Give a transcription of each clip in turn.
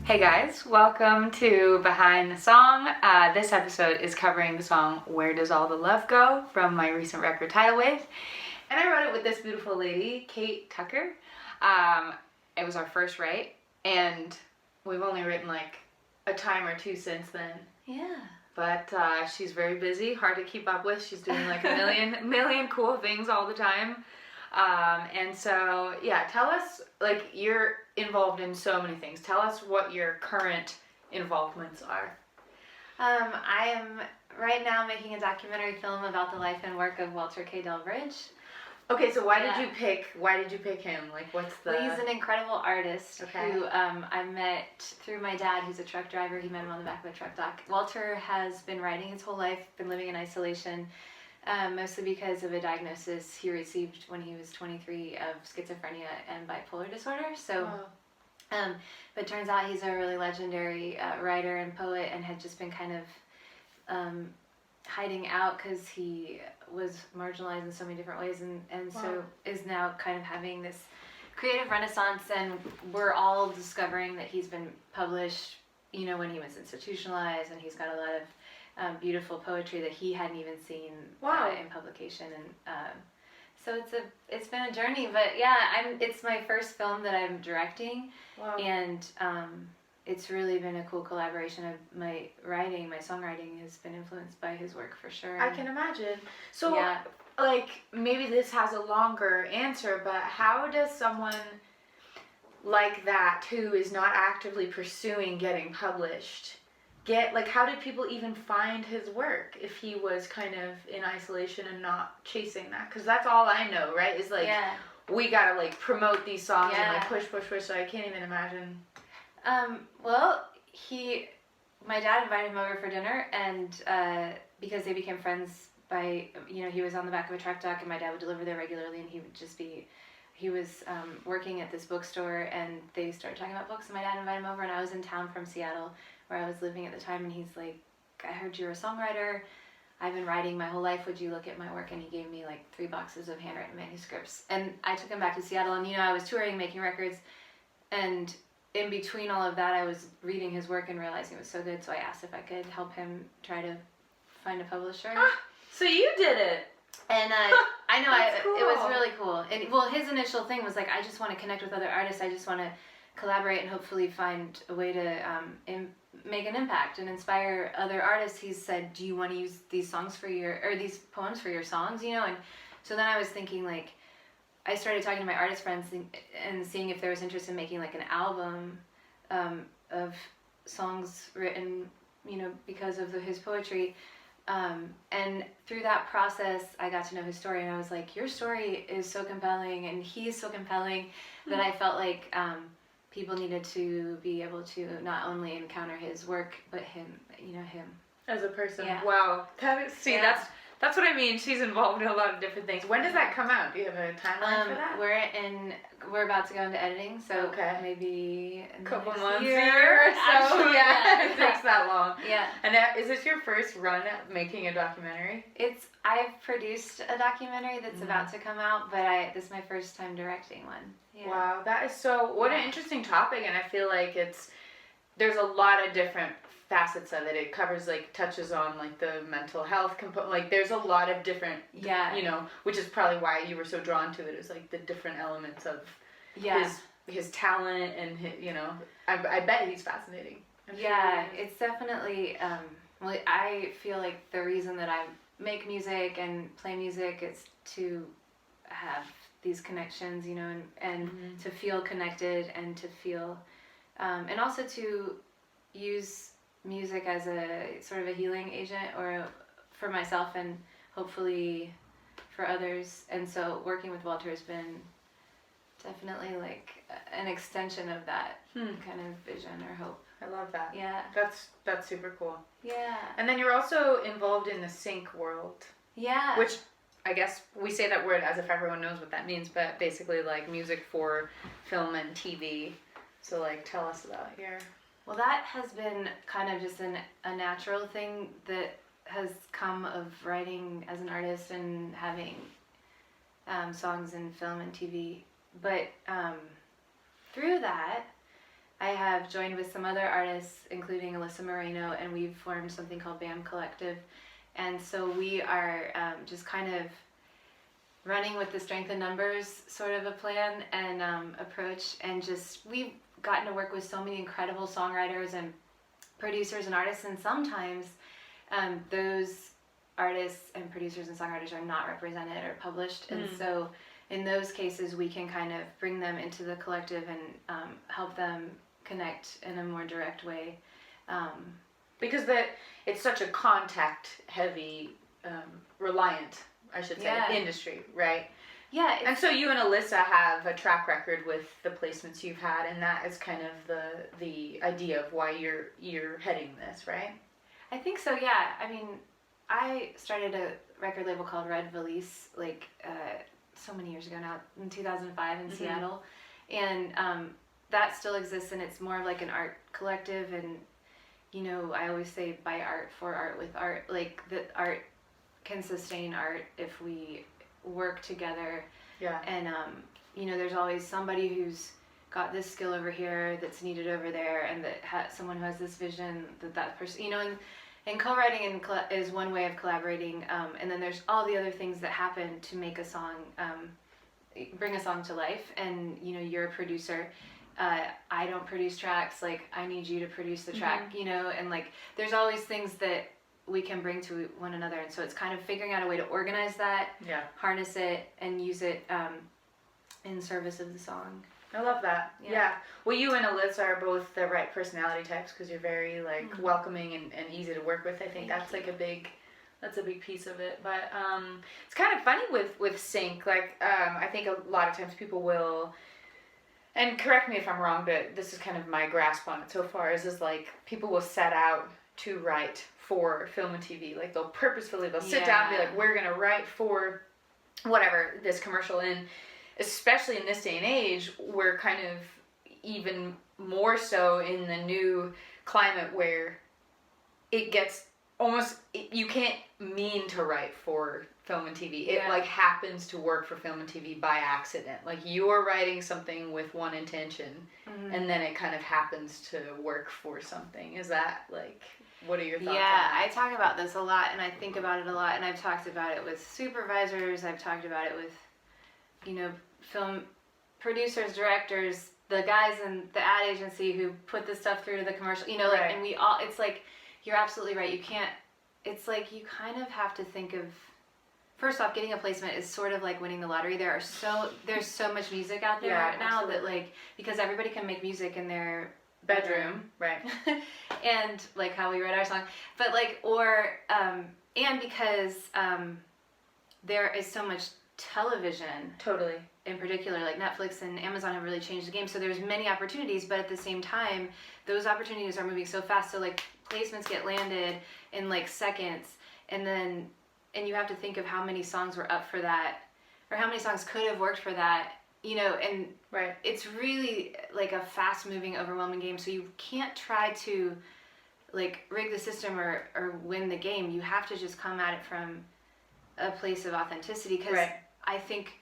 Hey guys, welcome to Behind the Song. This episode is covering the song Where Does All the Love Go from my recent record Tidal. And I wrote it with this beautiful lady, Kate Tucker. It was our first write, and we've only written like a time or two since then. Yeah. But she's very busy, hard to keep up with. She's doing like a million cool things all the time. And so, yeah, tell us, like, you're involved in so many things. Tell us what your current involvements are. I am right now making a documentary film about the life and work of Walter K. Delbridge. Okay, so why did you pick him? Like, what's the... Well, he's an incredible artist who I met through my dad, who's a truck driver. He met him on the back of a truck dock. Walter has been writing his whole life, been living in isolation, mostly because of a diagnosis he received when he was 23 of schizophrenia and bipolar disorder. So, but it turns out he's a really legendary writer and poet, and had just been kind of hiding out because he was marginalized in so many different ways, and so is now kind of having this creative renaissance, and we're all discovering that he's been published, you know, when he was institutionalized, and he's got a lot of beautiful poetry that he hadn't even seen in publication, and so it's been a journey. But yeah, it's my first film that I'm directing, and it's really been a cool collaboration. Of my songwriting has been influenced by his work for sure. I can imagine. So, like, maybe this has a longer answer, but how does someone like that, who is not actively pursuing getting published, how did people even find his work if he was kind of in isolation and not chasing that? Because that's all I know, right? Is like, we gotta like promote these songs and like push, so I can't even imagine. Well, my dad invited him over for dinner, and because they became friends by, he was on the back of a truck dock, and my dad would deliver there regularly, and he was working at this bookstore, and they started talking about books, and my dad invited him over, and I was in town from Seattle, where I was living at the time, and he's like, I heard you're a songwriter. I've been writing my whole life. Would you look at my work? And he gave me like 3 boxes of handwritten manuscripts, and I took him back to Seattle, and I was touring, making records, and in between all of that, I was reading his work and realizing it was so good, so I asked if I could help him try to find a publisher. So you did it. And I know, cool. It was really cool. And his initial thing was like, I just want to connect with other artists. I just want to collaborate and hopefully find a way to make an impact and inspire other artists. He said, do you want to use these songs these poems for your songs, And so then I was thinking, like, I started talking to my artist friends and seeing if there was interest in making like an album of songs written, because of his poetry. And through that process, I got to know his story, and I was like, your story is so compelling, and he's so compelling, that I felt like people needed to be able to not only encounter his work, but him As a person. Yeah. Wow. That's what I mean. She's involved in a lot of different things. When does that come out? Do you have a timeline for that? We're about to go into editing, so maybe a couple months, a year or so. Actually, it takes that long. Yeah. And is this your first run at making a documentary? I've produced a documentary that's about to come out, but this is my first time directing one. Yeah. Wow, that is what an interesting topic, and I feel like there's a lot of different facets of it. It covers, like, touches on, like, the mental health component. Like, there's a lot of different, which is probably why you were so drawn to it. Is like the different elements of his talent and his, I bet he's fascinating. It's definitely, I feel like the reason that I make music and play music is to have these connections, and to feel connected, and to feel, and also to use music as a sort of a healing agent, or for myself and hopefully for others. And so working with Walter has been definitely like an extension of that kind of vision or hope. I love that. Yeah. That's super cool. Yeah. And then you're also involved in the sync world. Yeah. Which, I guess we say that word as if everyone knows what that means, but basically like music for film and TV. So, like, tell us about your... Well, that has been kind of just a natural thing that has come of writing as an artist and having songs in film and TV. But through that, I have joined with some other artists, including Alyssa Moreno, and we've formed something called BAM Collective. And so we are just kind of running with the strength in numbers sort of a plan and approach. And just, we've gotten to work with so many incredible songwriters and producers and artists. And sometimes those artists and producers and songwriters are not represented or published. And so in those cases, we can kind of bring them into the collective and help them connect in a more direct way. Because it's such a contact-heavy, reliant, I should say, industry, right? Yeah. And so you and Alyssa have a track record with the placements you've had, and that is kind of the idea of why you're heading this, right? I think so, yeah. I mean, I started a record label called Red Valise, like, so many years ago now, in 2005 in Seattle. And that still exists, and it's more of like an art collective. And, you know, I always say by art, for art, with art. Like, that art can sustain art if we work together. Yeah. And, you know, there's always somebody who's got this skill over here that's needed over there, and that someone who has this vision that person, you know, and co-writing is one way of collaborating, and then there's all the other things that happen to make a song, bring a song to life. And, you know, you're a producer. I don't produce tracks. Like, I need you to produce the track, you know, and like, there's always things that we can bring to one another. And so it's kind of figuring out a way to organize that, harness it, and use it in service of the song. I love that. Yeah. Well, you and Alyssa are both the right personality types, because you're very like welcoming and easy to work with. I think that's a big piece of it. But it's kind of funny with sync. Like, I think a lot of times people will, and correct me if I'm wrong, but this is kind of my grasp on it so far, is like people will set out to write for film and TV. Like, they'll sit down and be like, we're going to write for whatever, this commercial. And especially in this day and age, we're kind of even more so in the new climate where it gets almost, you can't mean to write for film and TV. It like happens to work for film and TV by accident. Like, you're writing something with one intention, and then it kind of happens to work for something. Is that like, what are your thoughts on that? I talk about this a lot, and I think about it a lot, and I've talked about it with supervisors, I've talked about it with, you know, film producers, directors, the guys in the ad agency who put this stuff through to the commercial, you know, like, and we all, it's like, you're absolutely right. You can't, it's like, you kind of have to think of, first off, getting a placement is sort of like winning the lottery. There's so much music out there right now that, like, because everybody can make music in their bedroom. Right. And like how we write our song, but like, or, and because, there is so much television. Totally. In particular, like Netflix and Amazon have really changed the game. So there's many opportunities, but at the same time, those opportunities are moving so fast. So like, placements get landed in like seconds, and you have to think of how many songs were up for that, or how many songs could have worked for that, you know, and it's really like a fast moving, overwhelming game. So you can't try to like rig the system or win the game. You have to just come at it from a place of authenticity, because I think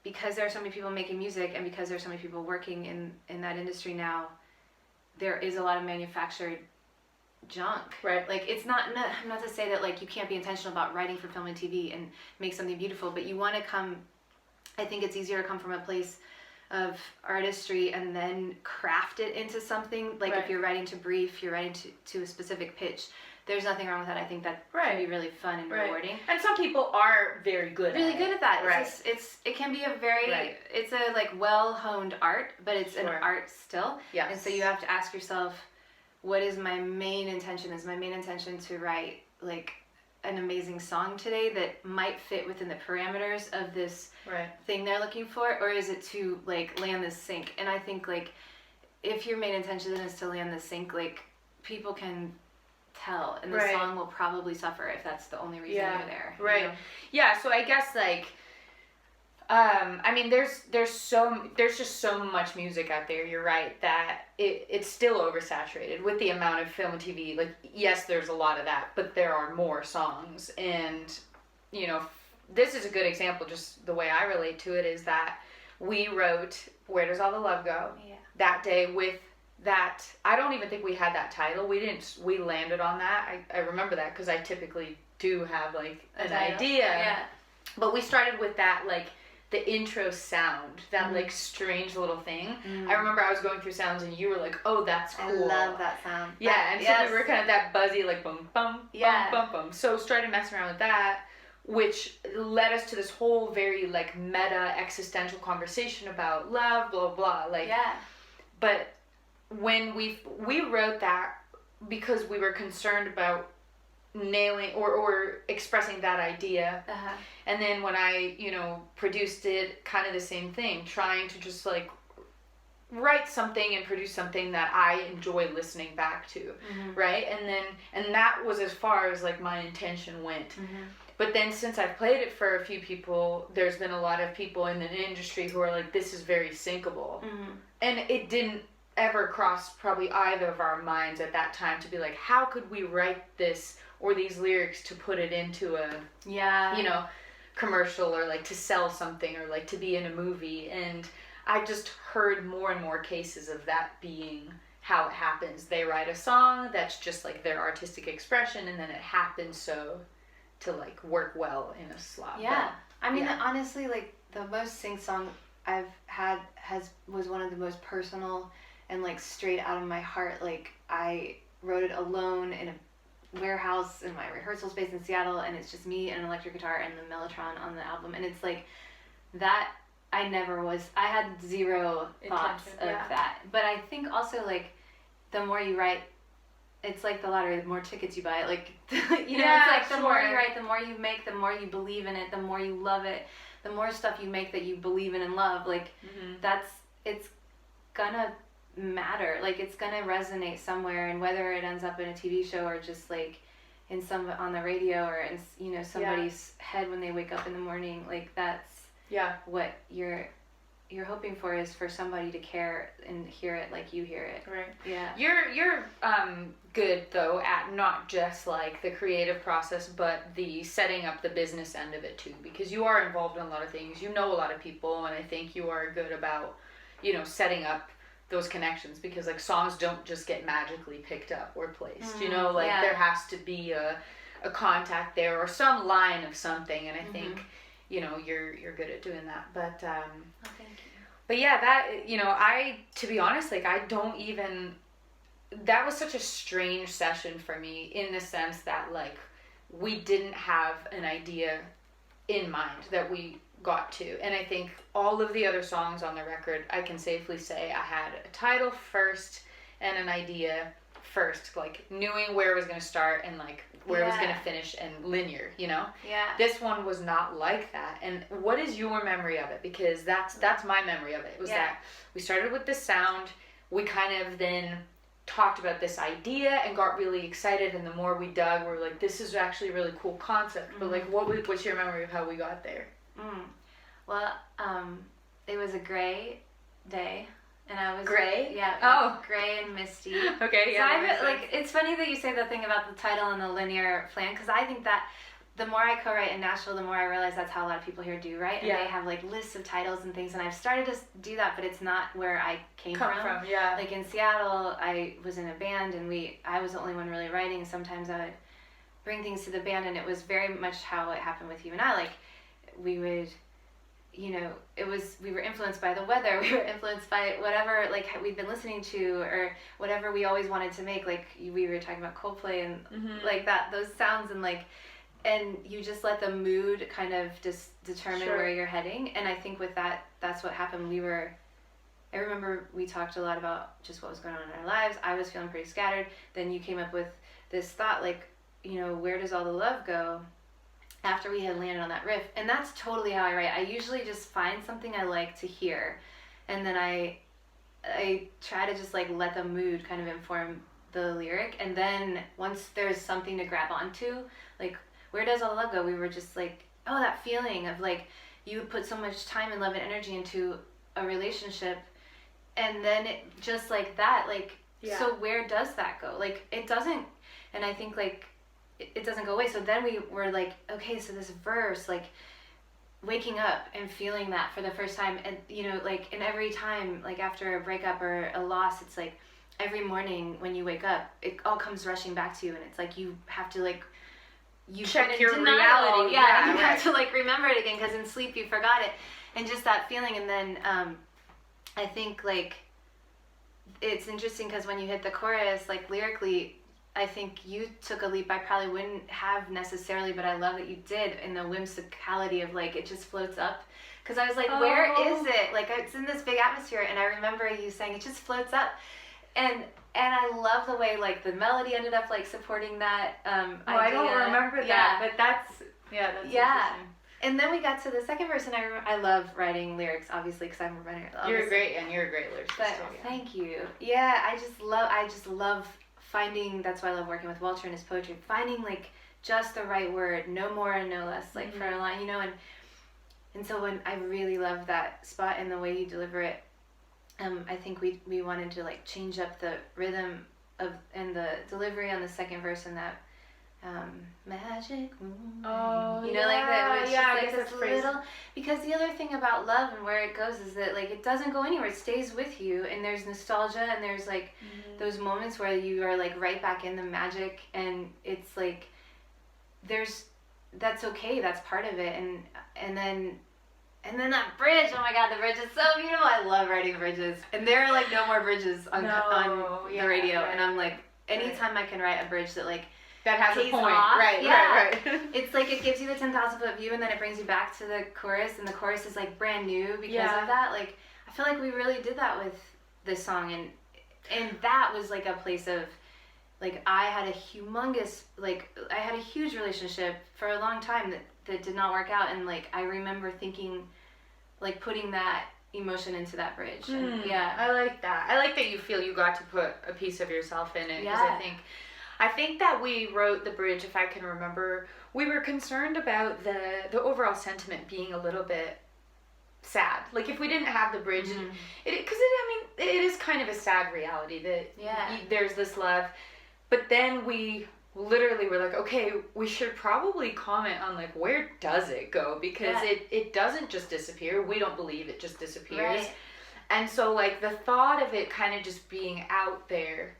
because there are so many people making music, and because there are so many people working in that industry now, there is a lot of manufactured junk. Right. Like, it's not to say that like you can't be intentional about writing for film and TV and make something beautiful, but you want to come, I think it's easier to come from a place of artistry and then craft it into something. Like, if you're writing to brief, you're writing to a specific pitch, there's nothing wrong with that. I think that can be really fun and rewarding. And some people are very good at that. It can be a very, it's a like well-honed art, but it's an art still. Yes. And so you have to ask yourself, what is my main intention? Is my main intention to write like an amazing song today that might fit within the parameters of this thing they're looking for? Or is it to like land this sync? And I think like, if your main intention is to land the sync, like, people can tell, and the song will probably suffer if that's the only reason you're there. Right. You know? Yeah. So I guess like, I mean, there's just so much music out there. You're right that it's still oversaturated with the amount of film and TV. Like, yes, there's a lot of that, but there are more songs. And, you know, this is a good example. Just the way I relate to it is that we wrote "Where Does All the Love Go" that day with that I don't even think we had that title. We landed on that. I remember that because I typically do have like an idea. Yeah. But we started with that, like the intro sound, that like strange little thing. I remember I was going through sounds and you were like, oh, that's cool. I love that sound. Yeah, and so we were kind of that buzzy, like bum, bum, bum, bum, bum. So started messing around with that, which led us to this whole very like meta existential conversation about love, blah, blah, like. Yeah. But when we wrote that because we were concerned about nailing or expressing that idea. And then when I, produced it, kind of the same thing, trying to just like write something and produce something that I enjoy listening back to, right? And that was as far as like my intention went. But then since I've played it for a few people, there's been a lot of people in the industry who are like, this is very syncable. And it didn't ever cross probably either of our minds at that time to be like, how could we write this or these lyrics to put it into a, commercial, or like to sell something, or like to be in a movie. And I just heard more and more cases of that being how it happens. They write a song that's just like their artistic expression, and then it happens so to like work well in a slot. Yeah. But, I mean, honestly, like the most sing song I've had was one of the most personal and like straight out of my heart. Like I wrote it alone in a warehouse in my rehearsal space in Seattle, and it's just me and an electric guitar and the Mellotron on the album, and it's like that I had zero thoughts of that. But I think also like the more you write, it's like the lottery, the more tickets you buy, like it's like the more you write, the more you make, the more you believe in it, the more you love it, the more stuff you make that you believe in and love, like it's gonna matter, like it's gonna resonate somewhere, and whether it ends up in a TV show or just like in on the radio or in somebody's head when they wake up in the morning, like that's what you're hoping for, is for somebody to care and hear it like you hear it. Right. Yeah. You're good though at not just like the creative process, but the setting up the business end of it too, because you are involved in a lot of things. You know a lot of people, and I think you are good about setting up those connections, because like songs don't just get magically picked up or placed. There has to be a contact there or some line of something, and I think you're good at doing that. But thank you. But yeah, that I, to be honest, like I don't even, that was such a strange session for me, in the sense that like we didn't have an idea in mind that we got to. And I think all of the other songs on the record, I can safely say I had a title first and an idea first, like knowing where it was going to start and like where it was going to finish, and linear, This one was not like that. And what is your memory of it? Because that's my memory of it. It was that we started with this sound, we kind of then talked about this idea and got really excited, and the more we dug, we're like, this is actually a really cool concept. But like, what's your memory of how we got there? Well, it was a gray day, and I was gray. Yeah. Gray and misty. Okay. Yeah. So it's funny that you say the thing about the title and the linear plan, because I think that the more I co-write in Nashville, the more I realize that's how a lot of people here do, right? And they have like lists of titles and things, and I've started to do that, but it's not where I came from. Yeah. Like in Seattle, I was in a band, and I was the only one really writing. Sometimes I would bring things to the band, and it was very much how it happened with you and I. Like we would, we were influenced by the weather, we were influenced by whatever like we'd been listening to, or whatever we always wanted to make. Like we were talking about Coldplay and like that, those sounds, and like, and you just let the mood kind of just determine where you're heading. And I think with that, that's what happened. I remember we talked a lot about just what was going on in our lives. I was feeling pretty scattered. Then you came up with this thought, like, where does all the love go? After we had landed on that riff. And that's totally how I write. I usually just find something I like to hear, and then I try to just like let the mood kind of inform the lyric. And then once there's something to grab onto, like, where does all the love go? We were just like, oh, that feeling of like, you put so much time and love and energy into a relationship, and then it just like that, like, so where does that go? Like, it doesn't. And I think like it doesn't go away. So then we were like, okay, so this verse, like waking up and feeling that for the first time, and like, and every time, like after a breakup or a loss, it's like every morning when you wake up, it all comes rushing back to you, and it's like you have to like you check your denial. reality. Yeah, and you have to like remember it again because in sleep you forgot it, and just that feeling. And then I think like it's interesting because when you hit the chorus, like lyrically, I think you took a leap I probably wouldn't have necessarily, but I love that you did, in the whimsicality of like it just floats up. Because I was like, where is it? Like it's in this big atmosphere, and I remember you saying it just floats up, and I love the way like the melody ended up like supporting that idea. I don't remember that, but that's interesting. And then we got to the second verse, and I love writing lyrics, obviously, because I'm a writer. You're a great lyricist. But thank you. Yeah, I just love finding. That's why I love working with Walter and his poetry. Finding like just the right word, no more and no less, like for a line, you know. And so when I really love that spot and the way you deliver it, I think we wanted to like change up the rhythm and the delivery on the second verse and that magic moon. Oh, you know, like that. Yeah, I like guess this that's crazy. Because the other thing about love and where it goes is that like it doesn't go anywhere. It stays with you, and there's nostalgia, and there's like those moments where you are like right back in the magic, and it's like that's okay. That's part of it, and then that bridge. Oh my God, the bridge is so beautiful. I love writing bridges, and there are like no more bridges on the radio, right. And I'm like, anytime I can write a bridge that like that has a point, off, right. It's like it gives you the 10,000 foot view, and then it brings you back to the chorus, and the chorus is like brand new because of that. Like I feel like we really did that with this song, and that was like a place of like I had a huge relationship for a long time that did not work out, and like I remember thinking like putting that emotion into that bridge. And, I like that. I like that you feel you got to put a piece of yourself in it, because I think that we wrote the bridge, if I can remember, we were concerned about the overall sentiment being a little bit sad. Like if we didn't have the bridge, because it is kind of a sad reality that there's this love, but then we literally were like, okay, we should probably comment on like where does it go, because it doesn't just disappear. We don't believe it just disappears. Right. And so like the thought of it kind of just being out there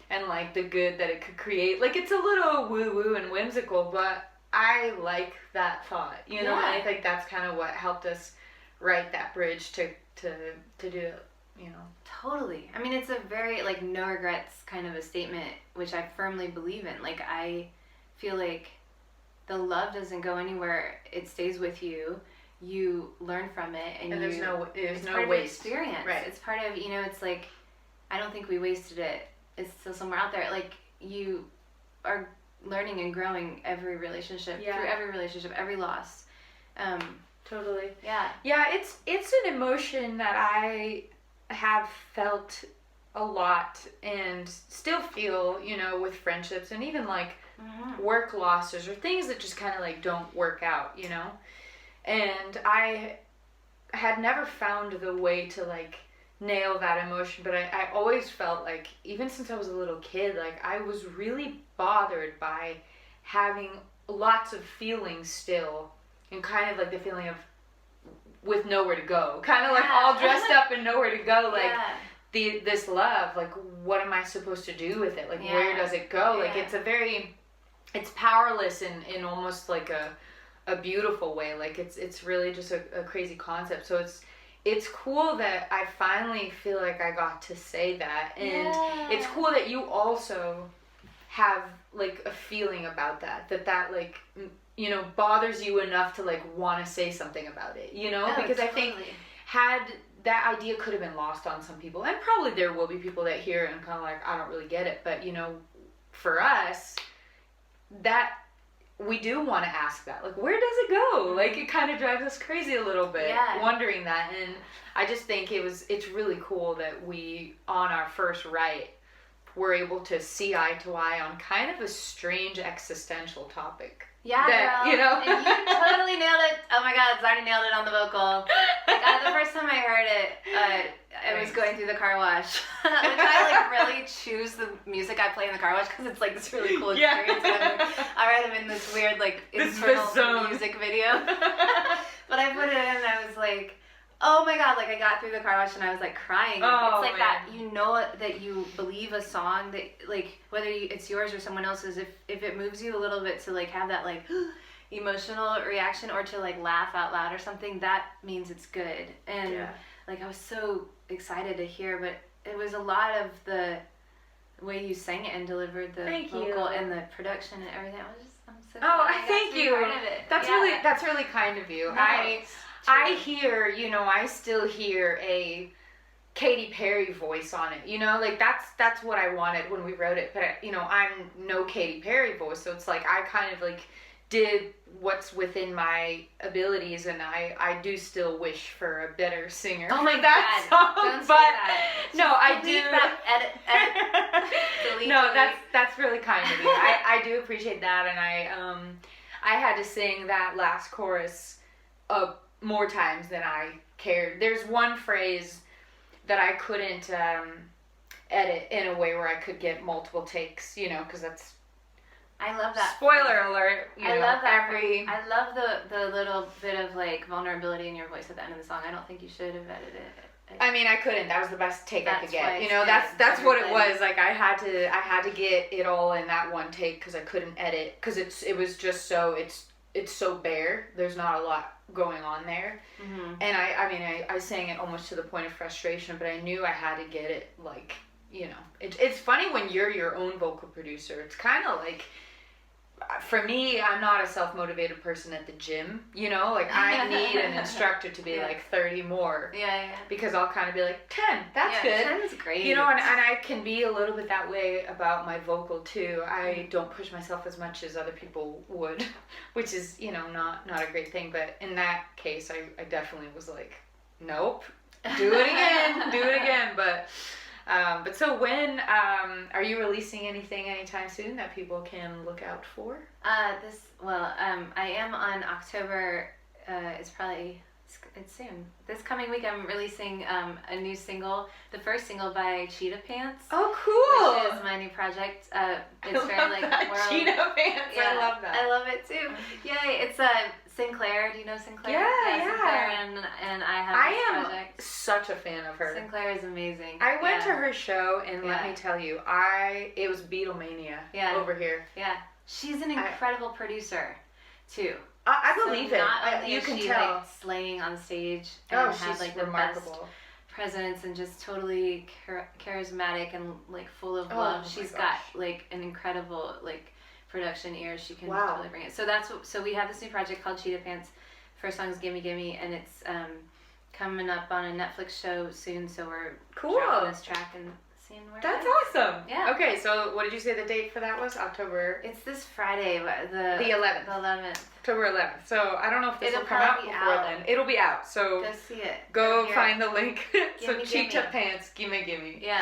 and like the good that it could create, like it's a little woo-woo and whimsical, but I like that thought, you know. And I think that's kind of what helped us write that bridge to do it, you know. Totally. I mean, it's a very like no regrets kind of a statement, which I firmly believe in. Like I feel like the love doesn't go anywhere. It stays with you. You learn from it, and there's no part waste. Of experience. Right. It's part of, you know, it's like I don't think we wasted it. It's still somewhere out there. Like you are learning and growing every relationship, through every relationship, every loss. Totally. Yeah. Yeah, it's an emotion that I have felt a lot and still feel, you know, with friendships and even like work losses or things that just kind of like don't work out, you know. And I had never found the way to like nail that emotion, but I always felt like, even since I was a little kid, like I was really bothered by having lots of feelings still, and kind of like the feeling of with nowhere to go, kind of like all dressed up and nowhere to go, like this love, like what am I supposed to do with it, like where does it go, like it's powerless in almost like a beautiful way, like it's really just a crazy concept. So it's cool that I finally feel like I got to say that, and it's cool that you also have like a feeling about that like, you know, bothers you enough to like want to say something about it, you know, because I think had that idea could have been lost on some people, and probably there will be people that hear it and kind of like, I don't really get it, but you know, for us, that we do want to ask that, like, where does it go? Like, it kind of drives us crazy a little bit, wondering that. And I just think it's really cool that we, on our first write, were able to see eye to eye on kind of a strange existential topic. Yeah, that, girl. You know? And you totally nailed it. Oh my God, Zarni nailed it on the vocal. Like, the first time I heard it, I was going through the car wash. Which I, like, really choose the music I play in the car wash because it's, like, this really cool experience. I read him in this weird, like, internal music video. But I put it in and I was like, Oh my God, like I got through the car wash and I was like crying. Oh, it's like man. that, you know, that you believe a song that like, whether it's yours or someone else's, if it moves you a little bit to like have that like emotional reaction or to like laugh out loud or something, that means it's good. And like I was so excited to hear, but it was a lot of the way you sang it and delivered the vocal and the production and everything. I'm so glad thank you. Part of it. That's really kind of you. No, I hear, you know, I still hear a Katy Perry voice on it, you know, like that's what I wanted when we wrote it, but you know, I'm no Katy Perry voice, so it's like I kind of like did what's within my abilities, and I do still wish for a better singer. Oh my for that God! song, Don't say but that. no, I do. Edit. Delete, no, delete. that's really kind of you. I do appreciate that, and I had to sing that last chorus more times than I cared. There's one phrase that I couldn't edit in a way where I could get multiple takes, you know, because that's. I love that. Spoiler alert! You know, love that. every. I love the little bit of like vulnerability in your voice at the end of the song. I don't think you should have edited it. I mean, I couldn't. That was the best take I could get. You know, good. that's what it was. Like I had to get it all in that one take because I couldn't edit because it was just so it's so bare. There's not a lot going on there, and I sang it almost to the point of frustration, but I knew I had to get it like, you know, it's funny when you're your own vocal producer. It's kind of like. For me, I'm not a self-motivated person at the gym, you know, like I need an instructor to be like 30 more. Yeah. Because I'll kind of be like, 10, that's good. 10's great. You know, and I can be a little bit that way about my vocal too. I don't push myself as much as other people would, which is, you know, not a great thing. But in that case, I definitely was like, nope, do it again. But so when are you releasing anything anytime soon that people can look out for? I am on October. It's soon. This coming week, I'm releasing a new single, the first single by Cheetah Pants. Oh, cool! Which is my new project. I It's very love like that. world. Cheetah Pants. Yeah, I love that. I love it too. Yay! It's Sinclair. Do you know Sinclair? Yeah. Sinclair and I have this project. Such a fan of her. Sinclair is amazing. I went to her show, and let me tell you, it was Beatlemania over here. Yeah, she's an incredible producer, too. I believe it. Not only you is can she tell. Like slaying on stage and she's has like the remarkable. best presence and just totally charismatic and like full of love. She's got like an incredible like production ear. She can totally bring it. So we have this new project called Cheetah Pants. First song is Gimme Gimme, and it's coming up on a Netflix show soon. So we're dropping this track and seeing where. That's awesome. Yeah. Okay, so what did you say the date for that was? October. It's this Friday, the 11th. The 11th. October 11th. So I don't know if this will come out before then. It'll be out. So go see it. Go find the link. Gimme, Cheetah Pants, Gimme Gimme. Yeah.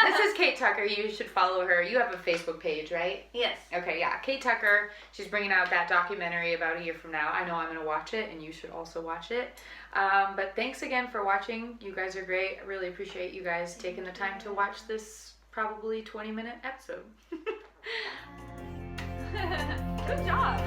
This is Kate Tucker. You should follow her. You have a Facebook page, right? Yes. Okay, yeah. Kate Tucker. She's bringing out that documentary about a year from now. I know I'm going to watch it, and you should also watch it. But thanks again for watching. You guys are great. I really appreciate you guys taking the time to watch this probably 20-minute episode. Good job.